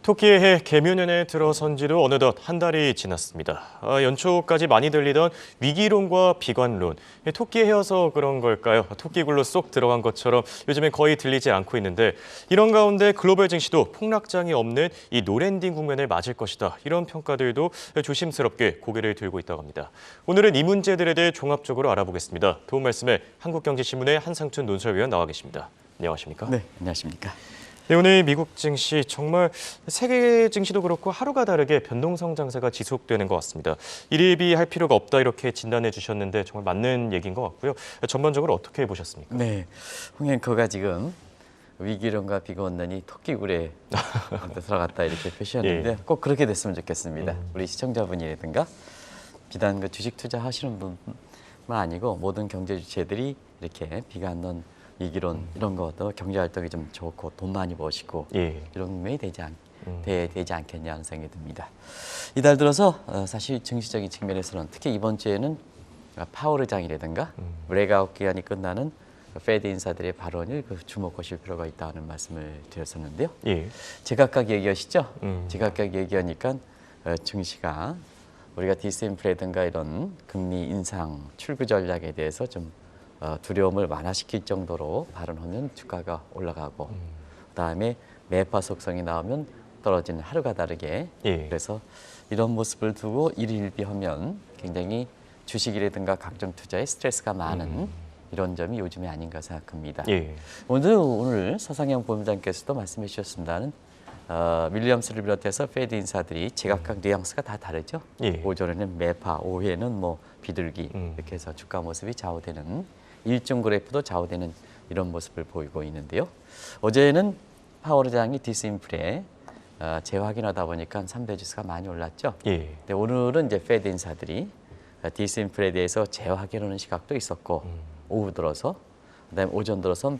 토끼의 해 개묘년에 들어선 지도 어느덧 한 달이 지났습니다. 연초까지 많이 들리던 위기론과 비관론, 토끼의 해여서 그런 걸까요? 토끼굴로 쏙 들어간 것처럼 요즘엔 거의 들리지 않고 있는데 이런 가운데 글로벌 증시도 폭락장이 없는 이 노랜딩 국면을 맞을 것이다. 이런 평가들도 조심스럽게 고개를 들고 있다고 합니다. 오늘은 이 문제들에 대해 종합적으로 알아보겠습니다. 도움 말씀에 한국경제신문의 한상춘 논설위원 나와 계십니다. 안녕하십니까? 네, 안녕하십니까? 네, 오늘 미국 증시 정말 세계 증시도 그렇고 하루가 다르게 변동성 장세가 지속되는 것 같습니다. 일일비할 필요가 없다 이렇게 진단해 주셨는데 정말 맞는 얘기인 것 같고요. 전반적으로 어떻게 보셨습니까? 네, 홍 앵커가 지금 위기론과 비관론이 토끼굴에 들어갔다 이렇게 표시하는데 예. 꼭 그렇게 됐으면 좋겠습니다. 우리 시청자분이라든가 비단 그 주식 투자하시는 분만 아니고 모든 경제 주체들이 이렇게 비관론, 위기론 이런 것도 경제 활동이 좀 좋고 돈 많이 버시고 예. 이런 국면이 되지 않겠냐 하는 생각이 듭니다. 이달 들어서 사실 증시적인 측면에서는 특히 이번 주에는 파월 의장이라든가 브레이크아웃 기간이 끝나는 페드 인사들의 발언을 주목하실 필요가 있다는 말씀을 드렸었는데요. 예. 제각각 얘기하시죠? 제각각 얘기하니까 증시가 우리가 디스인플레이든가 이런 금리 인상 출구 전략에 대해서 좀 두려움을 완화시킬 정도로 발언하면 주가가 올라가고 그다음에 매파 속성이 나오면 떨어지는 하루가 다르게 예. 그래서 이런 모습을 두고 일일비하면 굉장히 주식이라든가 각종 투자에 스트레스가 많은 이런 점이 요즘에 아닌가 생각합니다. 예. 오늘 서상영 본부장께서도 말씀해 주셨습니다는 윌리엄스를 비롯해서 페드 인사들이 제각각 뉘앙스가 다 다르죠. 예. 오전에는 매파, 오후에는 뭐 비둘기 이렇게 해서 주가 모습이 좌우되는 일중 그래프도 좌우되는 이런 모습을 보이고 있는데요. 어제는 파월 의장이 디스인플레 재확인하다 보니까 3대 지수가 많이 올랐죠. 예. 근데 오늘은 이제 페드 인사들이 디스인플레에 대해서 재확인하는 시각도 있었고 오후 들어서 그다음에 오전 들어서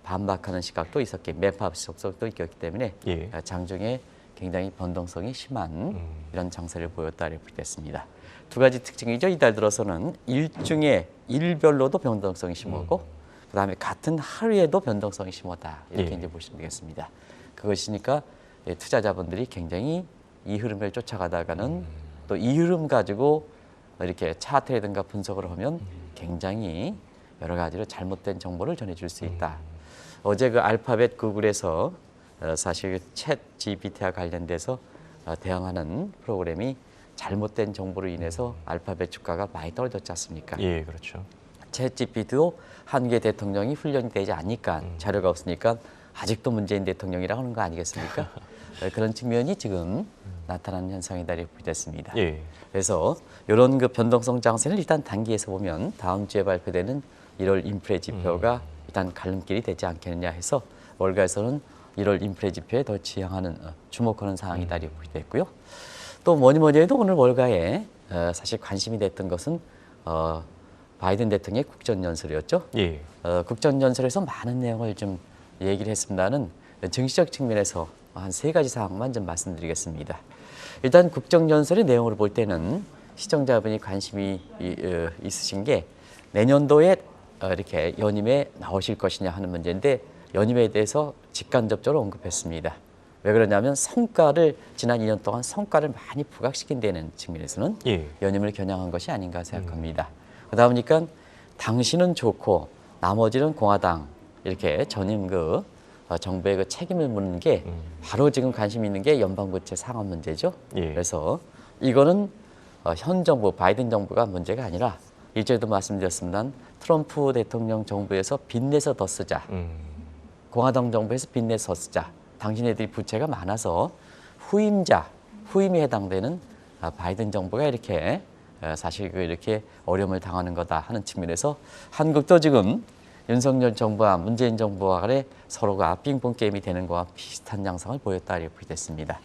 반박하는 시각도 있었기 매파 속성도 있었기 때문에 예. 장중에 굉장히 변동성이 심한 이런 장세를 보였다 이렇게 됐습니다. 두 가지 특징이죠. 이달 들어서는 일중에 일별로도 변동성이 심하고 그다음에 같은 하루에도 변동성이 심하다 이렇게 예. 이제 보시면 되겠습니다. 그것이니까 투자자분들이 굉장히 이 흐름을 쫓아가다가는 또 이 흐름 가지고 이렇게 차트라든가 분석을 하면 굉장히 여러 가지로 잘못된 정보를 전해줄 수 있다. 어제 그 알파벳 구글에서 사실 챗 GPT와 관련돼서 대응하는 프로그램이 잘못된 정보로 인해서 알파벳 주가가 많이 떨어졌지 않습니까? 예, 그렇죠. 챗 GPT도 한국의 대통령이 훈련이 되지 않으니까 자료가 없으니까 아직도 문재인 대통령이라고 하는 거 아니겠습니까? 그런 측면이 지금 나타나는 현상이다 이렇게 됐습니다. 예. 그래서 이런 그 변동성 장세는 일단 단기에서 보면 다음 주에 발표되는 1월 인플레 지표가 일단 갈림길이 되지 않겠느냐 해서 월가에서는 1월 인플레 지표에 더 주목하는 사항이다 이렇게 됐고요. 또 뭐니 해도 오늘 월가에 사실 관심이 됐던 것은 바이든 대통령의 국정연설이었죠. 예. 국정연설에서 많은 내용을 좀 얘기를 했습니다는 정치적 측면에서 한 3가지 사항만 좀 말씀드리겠습니다. 일단 국정연설의 내용을 볼 때는 시청자분이 관심이 있으신 게 내년도에 이렇게 연임에 나오실 것이냐 하는 문제인데 연임에 대해서 직간접적으로 언급했습니다. 왜 그러냐면 지난 2년 동안 성과를 많이 부각시킨 데는 측면에서는 예. 연임을 겨냥한 것이 아닌가 생각합니다. 그러다 보니까 당신은 좋고 나머지는 공화당 이렇게 전임 정부의 그 책임을 묻는 게 바로 지금 관심 있는 게 연방부채 상환 문제죠. 예. 그래서 이거는 현 정부 바이든 정부가 문제가 아니라 일전에도 말씀드렸습니다. 트럼프 대통령 정부에서 빚내서 더 쓰자. 공화당 정부에서 빚내서 더 쓰자. 당신네들이 부채가 많아서 후임이 해당되는 바이든 정부가 이렇게 사실 이렇게 어려움을 당하는 거다 하는 측면에서 한국도 지금 윤석열 정부와 문재인 정부와 간에 서로가 빙봉 게임이 되는 것과 비슷한 양상을 보였다 이렇게 됐습니다.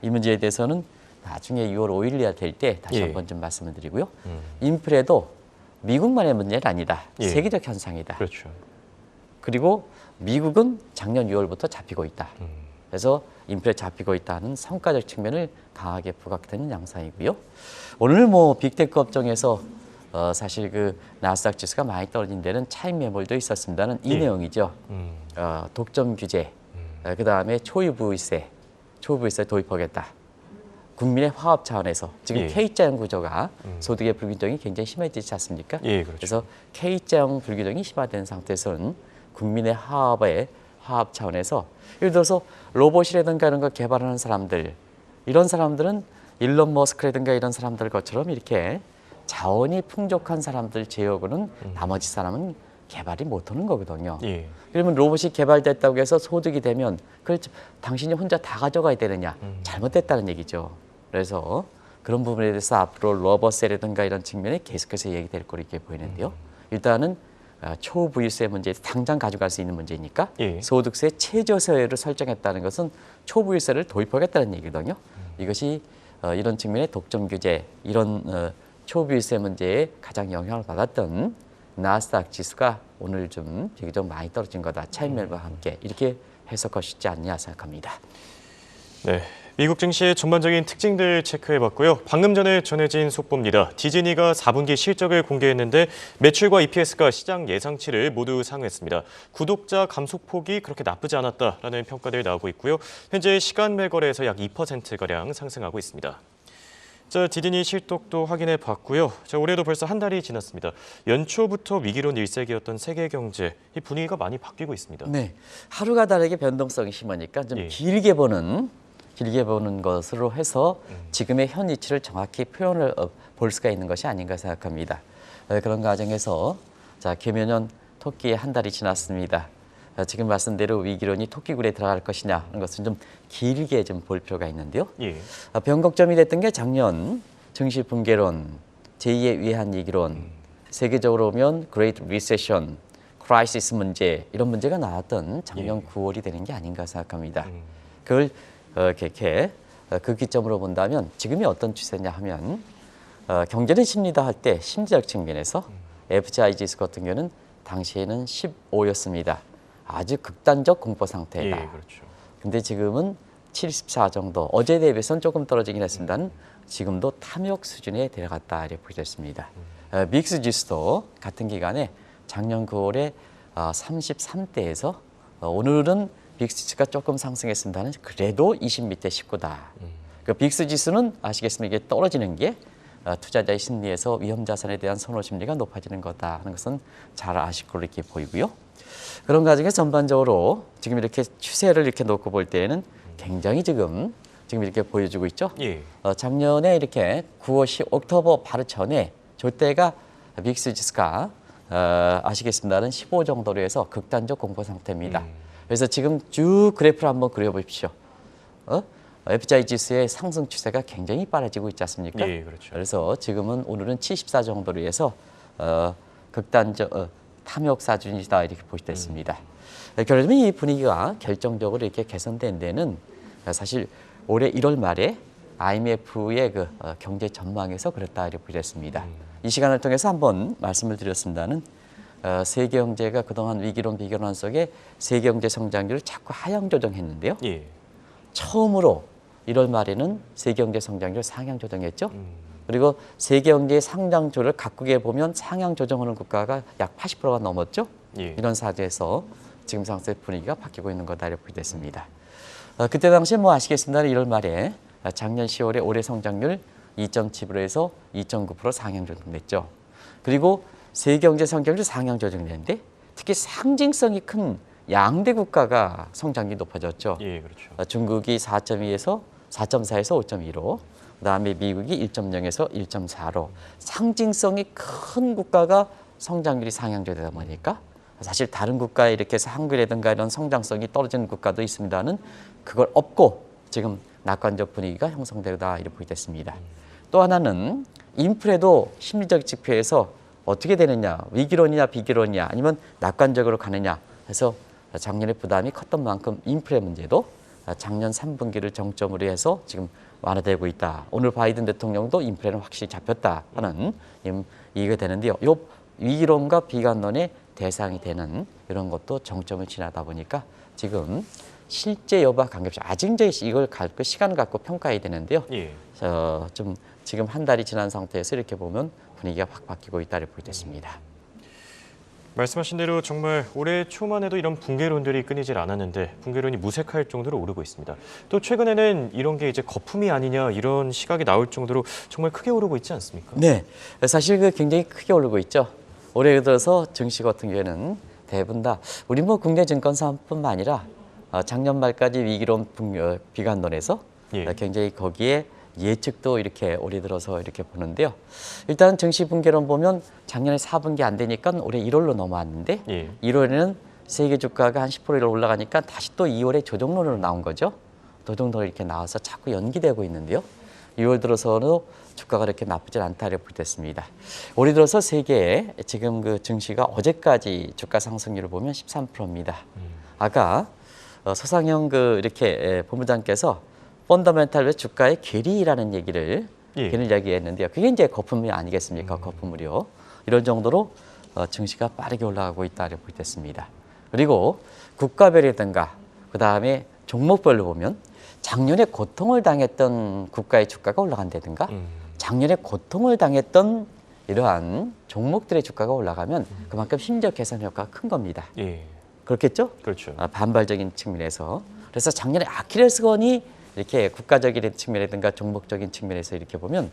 이 문제에 대해서는 나중에 6월 5일이야 될 때 다시 예. 한번 좀 말씀을 드리고요. 인플레도 미국만의 문제는 아니다. 예. 세계적 현상이다. 그렇죠. 그리고 미국은 작년 6월부터 잡히고 있다. 그래서 인플레 잡히고 있다는 성과적 측면을 강하게 부각되는 양상이고요. 오늘 빅테크 업종에서 사실 그 나스닥 지수가 많이 떨어진 데는 차익 매물도 있었습니다는 이 예. 내용이죠. 독점 규제, 그 다음에 초유부의세, 초부유세 도입하겠다. 국민의 화합 차원에서 지금 예. K자형 구조가 소득의 불균형이 굉장히 심해지지 않습니까? 예, 그렇죠. 그래서 K자형 불균형이 심화된 상태에서는 국민의 화합 차원에서 예를 들어서 로봇이라든가 이런 거 개발하는 사람들 이런 사람들은 일론 머스크라든가 이런 사람들 것처럼 이렇게 자원이 풍족한 사람들 제외하고는 나머지 사람은 개발이 못하는 거거든요. 예. 그러면 로봇이 개발됐다고 해서 소득이 되면 그걸 당신이 혼자 다 가져가야 되느냐? 잘못됐다는 얘기죠. 그래서 그런 부분에 대해서 앞으로 로봇세라든가 이런 측면에 계속해서 얘기될 거로 이렇게 보이는데요. 일단은 초부유세 문제, 당장 가져갈 수 있는 문제니까 예. 소득세 최저세율을 설정했다는 것은 초부유세를 도입하겠다는 얘기거든요. 이것이 이런 측면의 독점 규제, 이런 초부유세 문제에 가장 영향을 받았던 나스닥 지수가 오늘 좀 비교적 많이 떨어진 거다. 차익 매매와 함께 이렇게 해석할 수 있지 않냐 생각합니다. 네, 미국 증시의 전반적인 특징들 체크해봤고요. 방금 전에 전해진 속보입니다. 디즈니가 4분기 실적을 공개했는데 매출과 EPS가 시장 예상치를 모두 상회했습니다. 구독자 감소폭이 그렇게 나쁘지 않았다라는 평가들이 나오고 있고요. 현재 시간 매거래에서 약 2%가량 상승하고 있습니다. 자, 디즈니 실적도 확인해 봤고요. 자, 올해도 벌써 한 달이 지났습니다. 연초부터 위기론 일색이었던 세계 경제, 이 분위기가 많이 바뀌고 있습니다. 네, 하루가 다르게 변동성이 심하니까 좀 예. 길게 보는 것으로 해서 지금의 현 위치를 정확히 표현을 볼 수가 있는 것이 아닌가 생각합니다. 그런 과정에서 자, 금연년 토끼의 한 달이 지났습니다. 지금 말씀대로 위기론이 토끼굴에 들어갈 것이냐 하는 것은 좀 길게 좀 볼 필요가 있는데요. 예. 변곡점이 됐던 게 작년 증시 붕괴론, 제2의 위한 위기론, 세계적으로 보면 그레이트 리세션, 크라이시스 문제 이런 문제가 나왔던 작년 9월이 되는 게 아닌가 생각합니다. 그걸 이렇게 그 기점으로 본다면 지금이 어떤 추세냐 하면 경제는 심리다 할 때 심리적 측면에서 FGI 지수 같은 경우는 당시에는 15였습니다. 아주 극단적 공포 상태다. 예, 그렇죠. 근데 지금은 74 정도, 어제 대비해서는 조금 떨어지긴 했습니다만 지금도 탐욕 수준에 내려갔다 이렇게 보겠습니다. 믹스 지수도 같은 기간에 작년 9월에 33대에서 오늘은 빅스 지수가 조금 상승했습니다는 그래도 20 밑에 19다. 그 빅스 지수는 아시겠습니까? 이게 떨어지는 게 투자자의 심리에서 위험 자산에 대한 선호 심리가 높아지는 거다 하는 것은 잘 아실 걸로 이렇게 보이고요. 그런 과정에서 전반적으로 지금 이렇게 추세를 이렇게 놓고 볼 때에는 굉장히 지금 이렇게 보여주고 있죠. 예. 작년에 이렇게 9월, 10, 옥토버 바로 전에 저때가 믹스 지수가 아시겠습니다는 15 정도로 해서 극단적 공포 상태입니다. 그래서 지금 쭉 그래프를 한번 그려보십시오. FGI 지수의 상승 추세가 굉장히 빨라지고 있지 않습니까? 예, 그렇죠. 그래서 지금은 오늘은 74 정도로 해서 극단적 탐욕 사준이다 이렇게 보시됐습니다. 결국은 이 분위기가 결정적으로 이렇게 개선된 데는 사실 올해 1월 말에 IMF의 그 경제 전망에서 그랬다 이렇게 보시됐습니다. 이 시간을 통해서 한번 말씀을 드렸습니다는 세계 경제가 그동안 위기론 비교론 속에 세계 경제 성장률을 자꾸 하향 조정했는데요. 예. 처음으로 1월 말에는 세계 경제 성장률 상향 조정했죠. 그리고 세계 경제의 상장률을 각국에 보면 상향 조정하는 국가가 약 80%가 넘었죠. 예. 이런 사태에서 지금 상태 분위기가 바뀌고 있는 거다 이렇게 됐습니다. 그때 당시에 뭐 아시겠습니다. 1월 말에 작년 10월에 올해 성장률 2.7%에서 2.9% 상향 조정됐죠. 그리고 세계 경제 성장률 상향 조정됐는데 특히 상징성이 큰 양대 국가가 성장률이 높아졌죠. 예, 그렇죠. 중국이 4.2에서 4.4에서 5.2로, 그다음에 미국이 1.0에서 1.4로 상징성이 큰 국가가 성장률이 상향되다 보니까 사실 다른 국가에 이렇게 해서 한국이라든가 이런 성장성이 떨어지는 국가도 있습니다는 그걸 업고 지금 낙관적 분위기가 형성되다 이렇게 보겠습니다. 또 하나는 인플레도 심리적 지표에서 어떻게 되느냐, 위기론이냐 비기론이냐 아니면 낙관적으로 가느냐 해서 작년에 부담이 컸던 만큼 인플레 문제도 작년 3분기를 정점으로 해서 지금 완화되고 있다. 오늘 바이든 대통령도 인플레는 확실히 잡혔다 하는 이해가 되는데요. 이 위기론과 비관론의 대상이 되는 이런 것도 정점을 지나다 보니까 지금 실제 여부와 관계없이 아직 이제 이걸 갖고 시간을 갖고 평가해야 되는데요. 예. 좀 지금 한 달이 지난 상태에서 이렇게 보면 분위기가 확 바뀌고 있다를 보게 됐습니다. 말씀하신 대로 정말 올해 초만 해도 이런 붕괴론들이 끊이질 않았는데 붕괴론이 무색할 정도로 오르고 있습니다. 또 최근에는 이런 게 이제 거품이 아니냐 이런 시각이 나올 정도로 정말 크게 오르고 있지 않습니까? 네, 사실 그 굉장히 크게 오르고 있죠. 올해 들어서 증시 같은 경우에는 대부분 다 우리 뭐 국내 증권사뿐만 아니라 작년 말까지 위기론 비관론에서 예. 굉장히 거기에 예측도 이렇게 올해 들어서 이렇게 보는데요. 일단 증시 붕괴론 보면 작년에 4분기 안 되니까 올해 1월로 넘어왔는데 예. 1월에는 세계 주가가 한 10% 올라가니까 다시 또 2월에 조정론으로 나온 거죠. 조정론으로 이렇게 나와서 자꾸 연기되고 있는데요. 2월 들어서는 주가가 그렇게 나쁘지 않다고 보겠습니다. 올해 들어서 세계에 지금 그 증시가 어제까지 주가 상승률을 보면 13%입니다. 아까 서상영 그 이렇게 본부장께서 펀더멘탈 주가의 괴리라는 얘기를 예. 괴리를 이야기했는데요. 그게 이제 거품이 아니겠습니까? 거품물이요. 이런 정도로 증시가 빠르게 올라가고 있다고 보겠습니다. 그리고 국가별이든가 그 다음에 종목별로 보면 작년에 고통을 당했던 국가의 주가가 올라간다든가 작년에 고통을 당했던 이러한 종목들의 주가가 올라가면 그만큼 심리적 개선 효과가 큰 겁니다. 예. 그렇겠죠? 그렇죠. 반발적인 측면에서. 그래서 작년에 아킬레스건이 이렇게 국가적인 측면이든가 종목적인 측면에서 이렇게 보면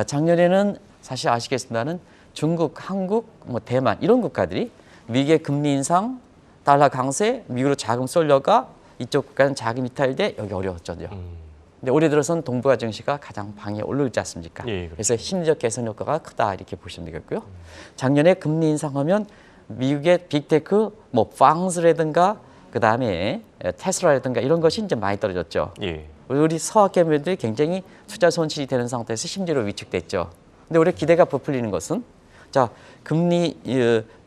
작년에는 사실 아시겠습니다는 중국, 한국, 뭐 대만 이런 국가들이 미국의 금리 인상, 달러 강세, 미국으로 자금 쏠려가 이쪽 국가는 자금 이탈돼 여기 어려웠죠. 근데 올해 들어서는 동북아 증시가 가장 방에 올라오지 않습니까? 예, 그렇죠. 그래서 심리적 개선 효과가 크다 이렇게 보시면 되겠고요. 작년에 금리 인상하면 미국의 빅테크, 뭐 팡스라든가 그 다음에 테슬라라든가 이런 것이 이제 많이 떨어졌죠. 예. 우리 서학개미들이 굉장히 투자 손실이 되는 상태에서 심리로 위축됐죠. 근데 올해 기대가 부풀리는 것은 자 금리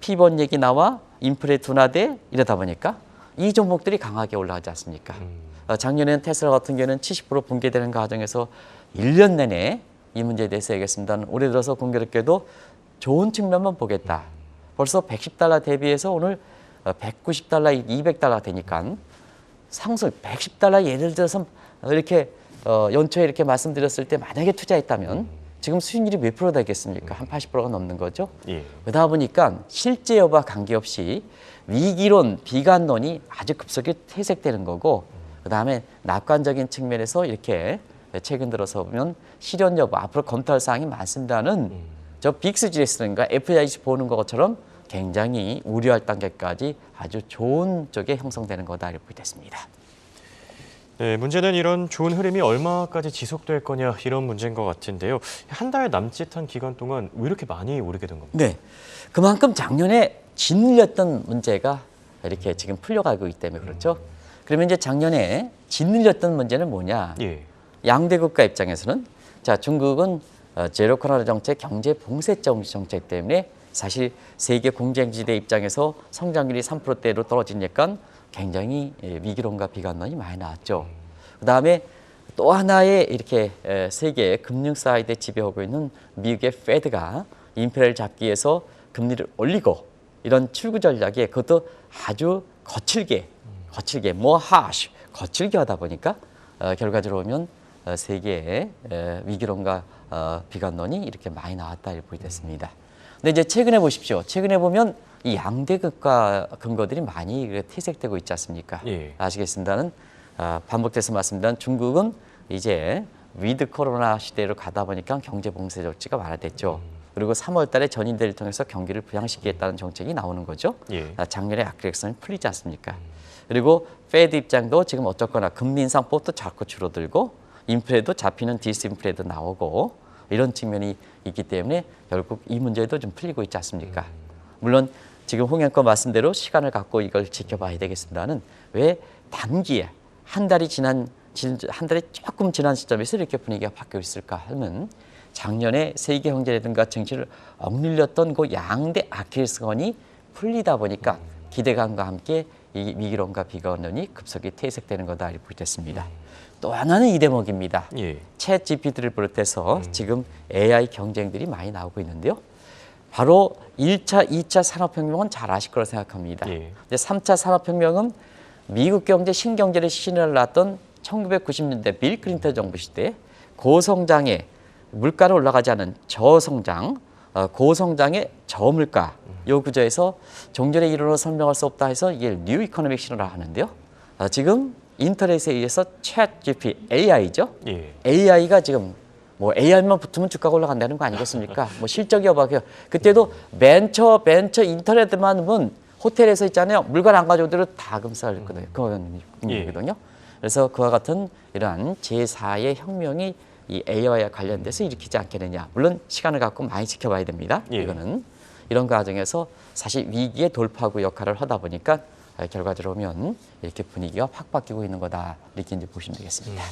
피번 얘기 나와 인플레 둔화돼 이러다 보니까 이 종목들이 강하게 올라가지 않습니까? 작년에는 테슬라 같은 경우는 70% 붕괴되는 과정에서 1년 내내 이 문제에 대해서 얘기했습니다. 올해 들어서 공교롭게도 좋은 측면만 보겠다. 벌써 110달러 대비해서 오늘 190달러, 200달러 되니까 상승 110달러 예를 들어서 이렇게 연초에 이렇게 말씀드렸을 때 만약에 투자했다면 지금 수익률이 몇 프로 되겠습니까? 한 80%가 넘는 거죠. 예. 그러다 보니까 실제 여부와 관계없이 위기론, 비관론이 아주 급속히 퇴색되는 거고 그다음에 낙관적인 측면에서 이렇게 최근 들어서 보면 실현 여부, 앞으로 검토할 사항이 많습니다는 저 빅스지에스인가 FIC 보는 것처럼 굉장히 우려할 단계까지 아주 좋은 쪽에 형성되는 거다 이렇게 보겠습니다. 네, 문제는 이런 좋은 흐름이 얼마까지 지속될 거냐 이런 문제인 것 같은데요. 한 달 남짓한 기간 동안 왜 이렇게 많이 오르게 된 겁니까? 네, 그만큼 작년에 짓눌렸던 문제가 이렇게 지금 풀려가고 있기 때문에 그렇죠. 그러면 이제 작년에 짓눌렸던 문제는 뭐냐? 예. 양대 국가 입장에서는 자 중국은 제로 코로나 정책, 경제 봉쇄 정책 때문에 사실 세계 공생지대 입장에서 성장률이 3%대로 떨어지니까 굉장히 위기론과 비관론이 많이 나왔죠. 그다음에 또 하나의 이렇게 세계 금융 사이드에 지배하고 있는 미국의 페드가 인플레를 잡기 위해서 금리를 올리고 이런 출구 전략에 그것도 아주 거칠게 거칠게 하다 보니까 결과적으로 보면 세계의 위기론과 비관론이 이렇게 많이 나왔다 이렇게 보게 됐습니다. 근데 이제 최근에 보십시오. 최근에 보면 이 양대 국가 근거들이 많이 퇴색되고 있지 않습니까? 예. 아시겠습니다는 반복돼서 말씀드린 중국은 이제 위드 코로나 시대로 가다 보니까 경제 봉쇄 조치가 완화됐죠. 그리고 3월 달에 전인대를 통해서 경기를 부양시키겠다는 정책이 나오는 거죠. 예. 작년에 악렉선이 풀리지 않습니까? 그리고 페드 입장도 지금 어쨌거나 금리 인상폭도 자꾸 줄어들고 인플레도 잡히는 디스인플레도 나오고 이런 측면이 있기 때문에 결국 이 문제도 좀 풀리고 있지 않습니까? 물론 지금 홍영권 말씀대로 시간을 갖고 이걸 지켜봐야 되겠습니다는 왜 단기에 한 달이 조금 지난 시점에서 이렇게 분위기가 바뀌고 있을까 하면 작년에 세계 경제라든가 정치를 억눌렸던 그 양대 아킬레스건이 풀리다 보니까 기대감과 함께 이 위기론과 비관론이 급속히 퇴색되는 거다 이렇게 보겠습니다. 또 하나는 이 대목입니다. 예. 챗 GPT를 비롯해서 지금 AI 경쟁들이 많이 나오고 있는데요. 바로 1차, 2차 산업혁명은 잘 아실 거라 생각합니다. 예. 근데 3차 산업혁명은 미국 경제 신경제를 신을 놨던 1990년대 빌 클린턴 정부 시대 고성장에 물가는 올라가지 않은 저성장, 고성장의 저물가 요 구조에서 종전의 이론으로 설명할 수 없다 해서 이게 뉴 이코노믹 신호라 하는데요. 지금 인터넷에 의해서 챗 GPT AI죠. 예. AI가 지금 뭐 AI만 붙으면 주가가 올라간다는 거 아니겠습니까? 뭐 실적이 어박해요. 그때도 벤처 인터넷만 보면 호텔에서 있잖아요. 물건 안 가져오더라도 다 금싸거든요. 그런 분위기거든요. 그래서 그와 같은 이러한 제4의 혁명이 이 AI와 관련돼서 일으키지 않겠느냐. 물론 시간을 갖고 많이 지켜봐야 됩니다. 예. 이거는 이런 과정에서 사실 위기의 돌파구 역할을 하다 보니까 결과적으로 보면 이렇게 분위기가 확 바뀌고 있는 거다. 이렇게 이제 보시면 되겠습니다.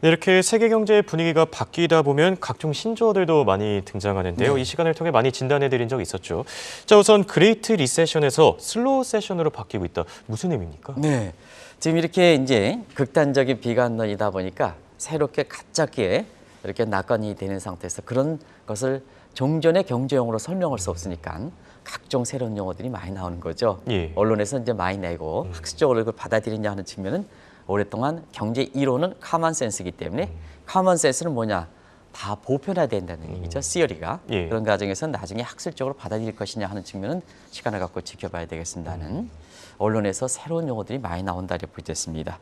네, 이렇게 세계 경제의 분위기가 바뀌다 보면 각종 신조어들도 많이 등장하는데요. 네. 이 시간을 통해 많이 진단해드린 적이 있었죠. 자, 우선 그레이트 리세션에서 슬로우 세션으로 바뀌고 있다. 무슨 의미입니까? 네. 지금 이렇게 이제 극단적인 비관론이다 보니까 새롭게 갑자기 이렇게 낙관이 되는 상태에서 그런 것을 종전의 경제용어로 설명할 수 없으니까 각종 새로운 용어들이 많이 나오는 거죠. 예. 언론에서 이제 많이 내고 학술적으로 그걸 받아들이냐 하는 측면은 오랫동안 경제 이론은 카먼 센스이기 때문에 카먼 센스는 뭐냐? 다 보편화된다는 얘기죠. 시어리가. 예. 그런 과정에서 나중에 학술적으로 받아들일 것이냐 하는 측면은 시간을 갖고 지켜봐야 되겠습니다는 언론에서 새로운 용어들이 많이 나온다고 보겠습니다.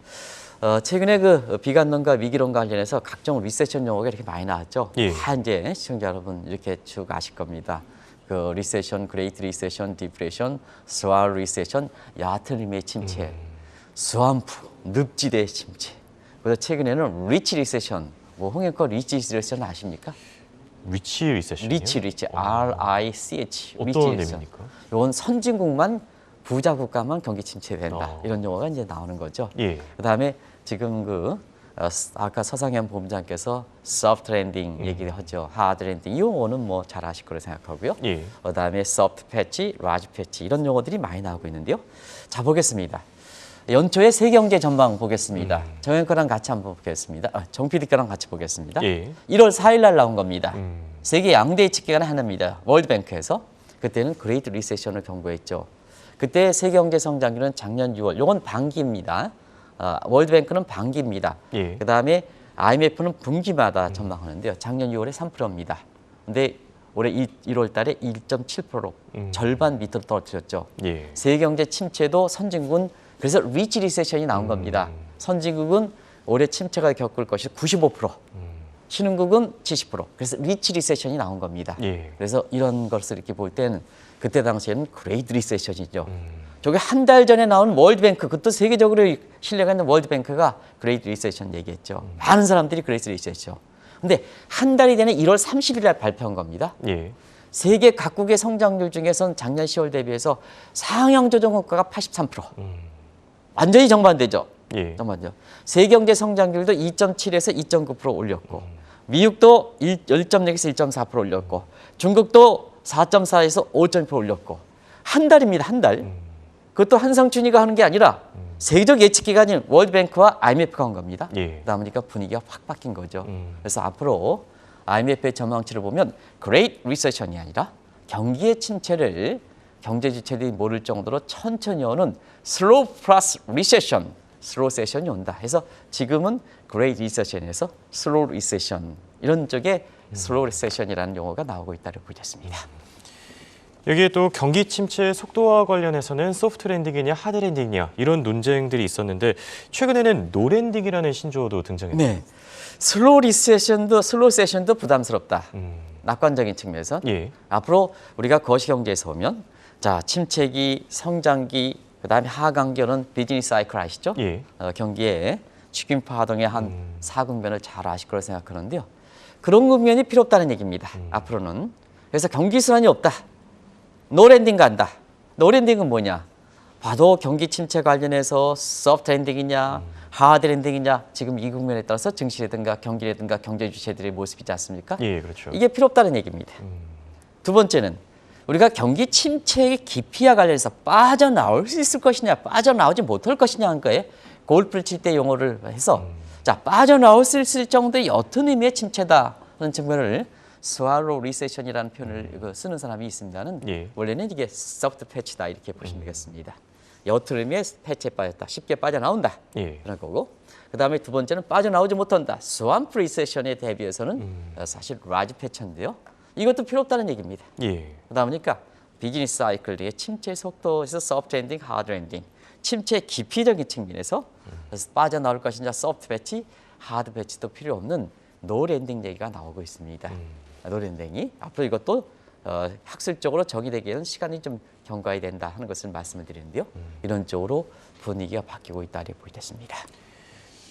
최근에 그 비관론과 위기론 관련해서 각종 리세션 용어가 이렇게 많이 나왔죠. 예. 다 이제 시청자 여러분 이렇게 쭉 아실 겁니다. 그 리세션, 그레이트 리세션, 디프레션, 스왈 리세션, 얕은 의미의 침체, 스완프, 늪지대의 침체. 그래서 최근에는 리치 리세션, 뭐 홍영거 리치 리세션 아십니까? 리치 리세션이요? 리치, R-I-C-H. 어떤 리치 리세션. 의미입니까? 이건 선진국만 부자 국가만 경기 침체된다. 아. 이런 용어가 이제 나오는 거죠. 예. 그다음에 지금 아까 서상현 본부장께서 soft landing 얘기를 하죠. hard landing 이 용어는 뭐 잘 아실 거로 생각하고요. 예. 그다음에 soft patch, large patch 이런 용어들이 많이 나오고 있는데요. 자 보겠습니다. 연초에 세경제 전망 보겠습니다. 정현 거랑 같이 한번 보겠습니다. 정 PD 거랑 같이 보겠습니다. 예. 1월 4일 날 나온 겁니다. 세계 양대 예측기관의 하나입니다. 월드뱅크에서 그때는 그레이트 리세션을 경고했죠. 그때 세계 경제 성장률은 작년 6월, 이건 반기입니다. 월드뱅크는 반기입니다. 예. 그다음에 IMF는 분기마다 전망하는데요. 작년 6월에 3%입니다. 근데 올해 1월 달에 1.7%로 절반 밑으로 떨어뜨렸죠. 예. 세계 경제 침체도 선진국은 그래서 리치 리세션이 나온 겁니다. 선진국은 올해 침체가 겪을 것이 95%, 신흥국은 70%. 그래서 리치 리세션이 나온 겁니다. 예. 그래서 이런 것을 이렇게 볼 때는 그때 당시에는 그레이트 리세션이죠. 저게 한 달 전에 나온 월드뱅크, 그것도 세계적으로 신뢰가 있는 월드뱅크가 그레이트 리세션 얘기했죠. 많은 사람들이 그레이트 리세션. 근데 한 달이 되는 1월 30일 날 발표한 겁니다. 예. 세계 각국의 성장률 중에선 작년 10월 대비해서 상향 조정 효과가 83%. 완전히 정반대죠. 예. 정반대죠. 세계 경제 성장률도 2.7에서 2.9% 올렸고 미국도 1.6에서 1.4% 올렸고 중국도 4.4에서 5.2% 올렸고 한 달입니다. 한 달. 그것도 한상춘이가 하는 게 아니라 세계적 예측기관인 월드뱅크와 IMF가 한 겁니다. 예. 그러다 보니까 분위기가 확 바뀐 거죠. 그래서 앞으로 IMF의 전망치를 보면 Great Recession이 아니라 경기의 침체를 경제 주체들이 모를 정도로 천천히 오는 Slow Plus Recession, Slow Recession이 온다. 해서 지금은 Great Recession에서 Slow Recession 이런 쪽에 Slow Recession이라는 용어가 나오고 있다고 보겠습니다. 여기에 또 경기 침체 속도와 관련해서는 소프트 랜딩이냐 하드 랜딩이냐 이런 논쟁들이 있었는데 최근에는 노 랜딩이라는 신조어도 등장했네요. 네, 슬로우 세션도 부담스럽다. 낙관적인 측면에서 예. 앞으로 우리가 거시경제에서 보면 자 침체기, 성장기, 그다음에 하강기는 비즈니스 사이클 아시죠? 예. 경기에 추균 파동의 한 사국면을 잘 아실 거라 생각하는데요. 그런 국면이 필요 없다는 얘기입니다. 앞으로는 그래서 경기 순환이 없다. 노랜딩 간다. 노랜딩은 뭐냐? 봐도 경기 침체 관련해서 소프트 랜딩이냐, 하드 랜딩이냐 지금 이 국면에 따라서 증시라든가 경기라든가 경제 주체들의 모습이지 않습니까? 예, 그렇죠. 이게 필요 없다는 얘기입니다. 두 번째는 우리가 경기 침체의 깊이와 관련해서 빠져나올 수 있을 것이냐, 빠져나오지 못할 것이냐 한 거에 골프를 칠 때 용어를 해서 자 빠져나올 수 있을 정도의 옅은 의미의 침체다. 하는 측면을 swallow recession이라는 표현을 쓰는 사람이 있습니다는 예. 원래는 이게 soft patch다 이렇게 보시면 되겠습니다. 여트름에 패치에 빠졌다. 쉽게 빠져나온다. 예. 그런 거고. 그다음에 두 번째는 빠져나오지 못한다. swamp recession에 대비해서는 사실 large 패치인데요. 이것도 필요 없다는 얘기입니다. 예. 그러니까 비즈니스 사이클의 침체 속도에서 soft landing, hard landing. 침체 깊이적인 측면에서 그래서 빠져나올 것이냐 soft 패치, hard 패치도 필요 없는 no landing 얘기가 나오고 있습니다. no landing이 앞으로 이것도 학술적으로 정의되기에는 시간이 좀 경과해야 된다 하는 것을 말씀을 드리는데요. 이런 쪽으로 분위기가 바뀌고 있다 이렇게 보이겠습니다.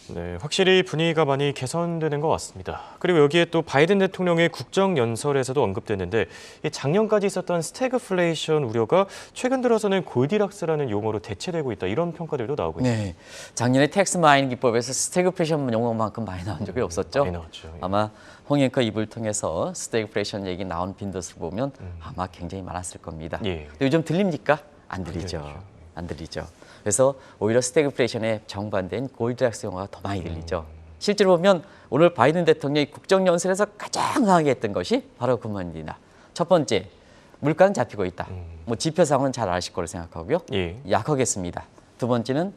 네, 확실히 분위기가 많이 개선되는 것 같습니다. 그리고 여기에 또 바이든 대통령의 국정연설에서도 언급됐는데 작년까지 있었던 스태그플레이션 우려가 최근 들어서는 골디락스라는 용어로 대체되고 있다 이런 평가들도 나오고 있습니다. 네, 작년에 텍스 마이닝 기법에서 스태그플레이션 용어만큼 많이 나온 적이 없었죠. 많이 나왔죠. 예. 아마 홍 앵커 입을 통해서 스태그플레이션 얘기 나온 빈도수를 보면 아마 굉장히 많았을 겁니다. 예. 근데 요즘 들립니까? 안 들리죠. 안 들리죠. 그래서 오히려 스태그플레이션에 정반대인 골디락스 용어가 더 많이 들리죠. 실제로 보면 오늘 바이든 대통령이 국정연설에서 가장 강하게 했던 것이 바로 그 말입니다. 첫 번째, 물가는 잡히고 있다. 뭐 지표상은 잘 아실 거로 생각하고요. 예. 약하겠습니다. 두 번째는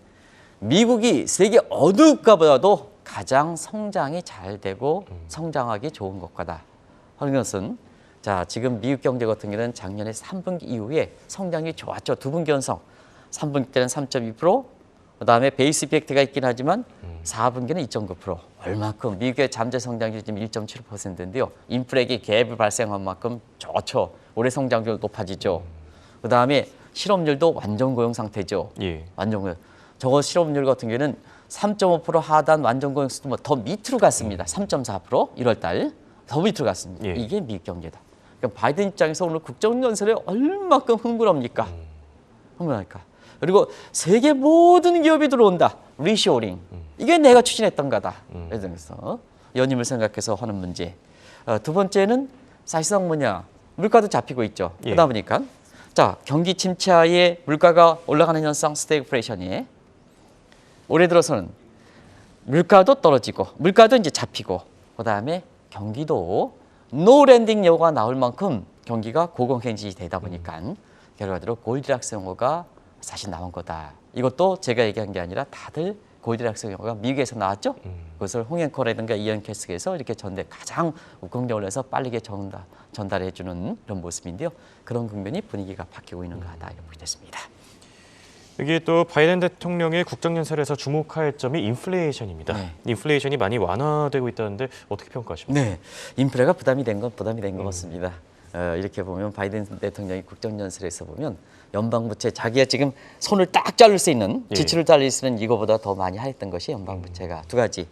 미국이 세계 어느 국가보다도 가장 성장이 잘 되고 성장하기 좋은 국가다 하는 것은 자 지금 미국 경제 같은 경우는 작년에 3분기 이후에 성장이 좋았죠. 2분기 연성 3분기 때는 3.2%, 그다음에 베이스 이펙트가 있긴 하지만 4분기는 2.9%. 얼마큼 미국의 잠재 성장률이 지금 1.7%인데요. 인플레기 갭이 발생한 만큼 좋죠. 올해 성장률 높아지죠. 그다음에 실업률도 완전 고용 상태죠. 예. 완전 고용. 저거 실업률 같은 경우에는 3.5% 하단 완전 고용 수도 더 밑으로 갔습니다. 3.4% 1월 달 더 밑으로 갔습니다. 예. 이게 미국 경제다. 그러니까 바이든 입장에서 오늘 국정연설에 얼마큼 흥분합니까? 흥분할까? 그리고 세계 모든 기업이 들어온다. 리쇼링. 이게 내가 추진했던 거다. 그래서 연임을 생각해서 하는 문제. 두 번째는 사실상 뭐냐. 물가도 잡히고 있죠. 예. 그러다 보니까 자 경기 침체하에 물가가 올라가는 현상 스태그플레이션이 올해 들어서는 물가도 떨어지고 물가도 이제 잡히고 그다음에 경기도 노랜딩 여부가 나올 만큼 경기가 고공행진이 되다 보니까 결과적으로 골디락스 용어가 사실 나온 거다. 이것도 제가 얘기한 게 아니라 다들 골디락스 용어가 미국에서 나왔죠. 그것을 홍앵커라든가 이언 캐스에서 이렇게 가장 긍정적으로 해서 빠르게 전달해 주는 그런 모습인데요. 그런 국면이 분위기가 바뀌고 있는 것 같다 이렇게 보겠습니다. 여기 또 바이든 대통령의 국정연설에서 주목할 점이 인플레이션입니다. 네. 인플레이션이 많이 완화되고 있다는데 어떻게 평가하십니까? 네, 인플레가 부담이 된 건 부담이 된 것 같습니다. 이렇게 보면 바이든 대통령이 국정연설에서 보면 연방부채 자기가 지금 손을 딱 자를 수 있는 예. 지출을 자를 수 있는 이거보다 더 많이 했던 것이 연방부채가 두 가지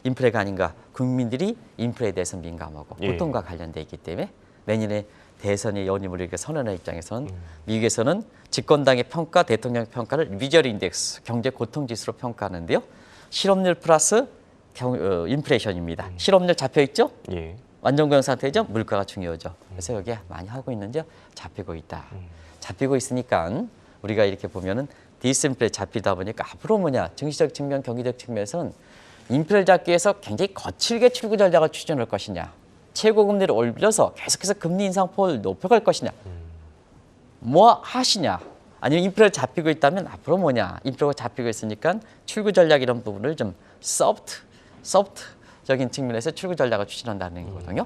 인플레가 아닌가 국민들이 인플레에 대해서 민감하고 예. 고통과 관련돼 있기 때문에 내년에 대선의 연임을 이렇게 선언할 입장에서는 미국에서는 집권당의 평가, 대통령 평가를 미저리 인덱스 경제 고통 지수로 평가하는데요. 실업률 플러스 인플레이션입니다. 실업률 잡혀 있죠? 예. 완전 고용 상태죠. 물가가 중요하죠. 그래서 여기에 많이 하고 있는지 잡히고 있다. 잡히고 있으니까 우리가 이렇게 보면은 디스인플레 잡히다 보니까 앞으로 뭐냐 증시적 측면, 경기적 측면에서는 인플레를 잡기 위해서 굉장히 거칠게 출구 전략을 추진할 것이냐, 최고 금리를 올려서 계속해서 금리 인상폭을 높여갈 것이냐, 뭐 하시냐, 아니면 인플레가 잡히고 있다면 앞으로 뭐냐, 인플레가 잡히고 있으니까 출구 전략 이런 부분을 좀 소프트적인 측면에서 출구 전략을 추진한다는 거거든요.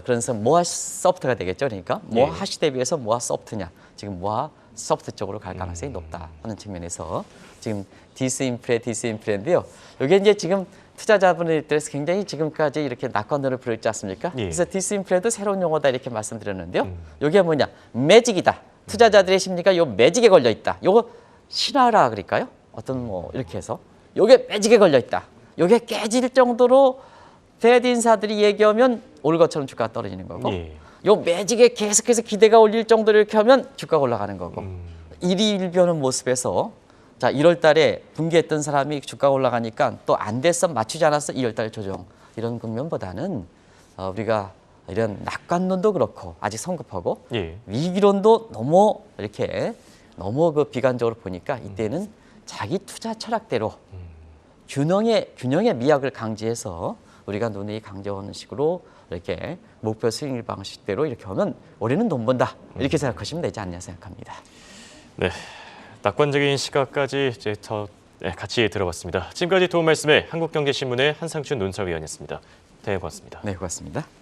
그래서 뭐가 소프트가 되겠죠. 그러니까 뭐 예. 하시 대비해서 뭐가 소프트냐, 지금 뭐가 소프트 쪽으로 갈 가능성이 높다 하는 측면에서 지금 디스인플레인데요. 이게 이제 지금 투자자분들에서 굉장히 지금까지 이렇게 낙관론을 부르지 않습니까? 예. 그래서 디스인플레도 새로운 용어다 이렇게 말씀드렸는데요. 이게 뭐냐? 매직이다. 투자자들의 심리가 요 매직에 걸려 있다. 요거 신화라 그럴까요? 어떤 뭐 이렇게 해서 요게 매직에 걸려 있다. 요게 깨질 정도로 페드 인사들이 얘기하면 오를 것처럼 주가가 떨어지는 거고 예. 요 매직에 계속해서 기대가 올릴 정도로 이렇게 하면 주가가 올라가는 거고 일희일비하는 모습에서 자 1월 달에 분기했던 사람이 주가가 올라가니까 또 안 됐어 맞추지 않았어 2월 달 조정 이런 국면보다는 우리가 이런 낙관론도 그렇고 아직 성급하고 예. 위기론도 너무 이렇게 너무 그 비관적으로 보니까 이때는 자기 투자 철학대로 균형의 미학을 강지해서 우리가 눈이 강조하는 식으로 이렇게 목표 수익률 방식대로 이렇게 하면 우리는 돈 번다 이렇게 생각하시면 되지 않냐 생각합니다. 네, 낙관적인 시각까지 이제 같이 들어봤습니다. 지금까지 도움 말씀에 한국경제신문의 한상춘 논설위원이었습니다. 네, 고맙습니다. 네, 고맙습니다.